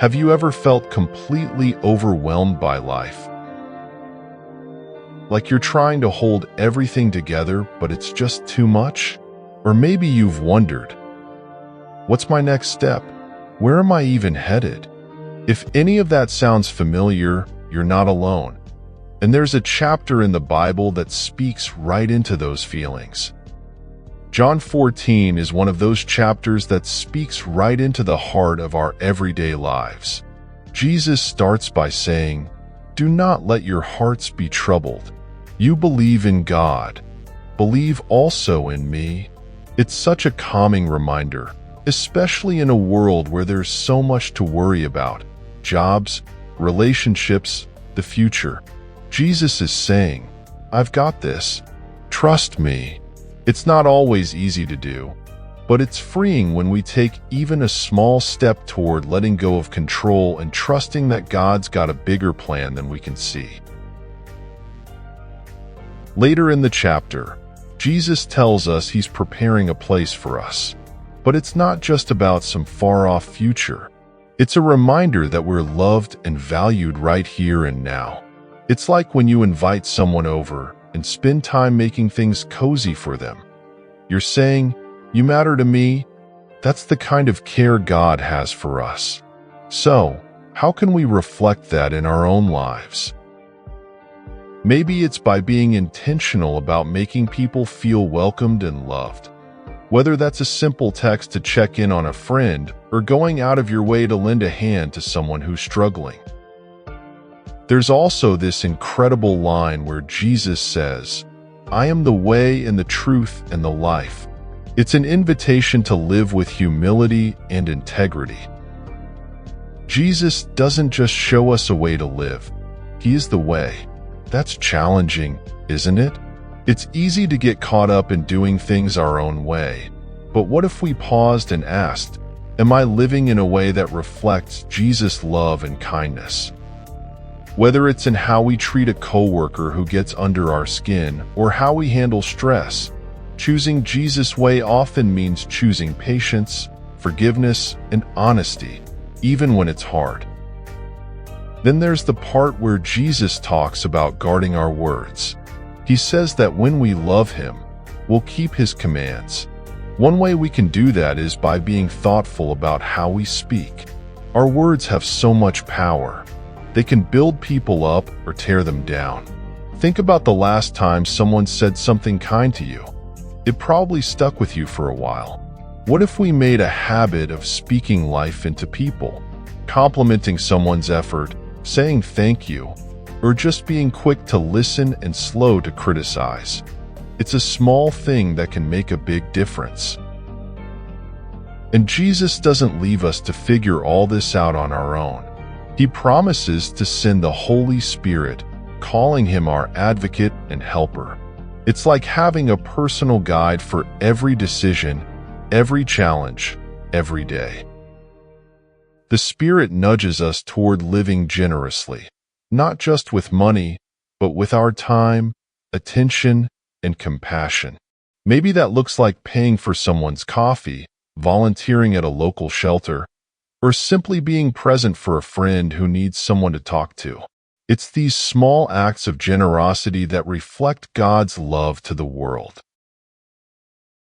Have you ever felt completely overwhelmed by life? Like you're trying to hold everything together, but it's just too much? Or maybe you've wondered, what's my next step? Where am I even headed? If any of that sounds familiar, you're not alone. And there's a chapter in the Bible that speaks right into those feelings. John 14 is one of those chapters that speaks right into the heart of our everyday lives. Jesus starts by saying, "Do not let your hearts be troubled. You believe in God. Believe also in me." It's such a calming reminder, especially in a world where there's so much to worry about: jobs, relationships, the future. Jesus is saying, "I've got this. Trust me." It's not always easy to do, but it's freeing when we take even a small step toward letting go of control and trusting that God's got a bigger plan than we can see. Later in the chapter, Jesus tells us he's preparing a place for us. But it's not just about some far-off future. It's a reminder that we're loved and valued right here and now. It's like when you invite someone over and spend time making things cozy for them. You're saying, "You matter to me." That's the kind of care God has for us. So, how can we reflect that in our own lives? Maybe it's by being intentional about making people feel welcomed and loved. Whether that's a simple text to check in on a friend or going out of your way to lend a hand to someone who's struggling. There's also this incredible line where Jesus says, "I am the way and the truth and the life." It's an invitation to live with humility and integrity. Jesus doesn't just show us a way to live. He is the way. That's challenging, isn't it? It's easy to get caught up in doing things our own way. But what if we paused and asked, am I living in a way that reflects Jesus' love and kindness? Whether it's in how we treat a coworker who gets under our skin or how we handle stress, choosing Jesus' way often means choosing patience, forgiveness, and honesty, even when it's hard. Then there's the part where Jesus talks about guarding our words. He says that when we love him, we'll keep his commands. One way we can do that is by being thoughtful about how we speak. Our words have so much power. They can build people up or tear them down. Think about the last time someone said something kind to you. It probably stuck with you for a while. What if we made a habit of speaking life into people, complimenting someone's effort, saying thank you, or just being quick to listen and slow to criticize? It's a small thing that can make a big difference. And Jesus doesn't leave us to figure all this out on our own. He promises to send the Holy Spirit, calling him our advocate and helper. It's like having a personal guide for every decision, every challenge, every day. The Spirit nudges us toward living generously, not just with money, but with our time, attention, and compassion. Maybe that looks like paying for someone's coffee, volunteering at a local shelter, or simply being present for a friend who needs someone to talk to. It's these small acts of generosity that reflect God's love to the world.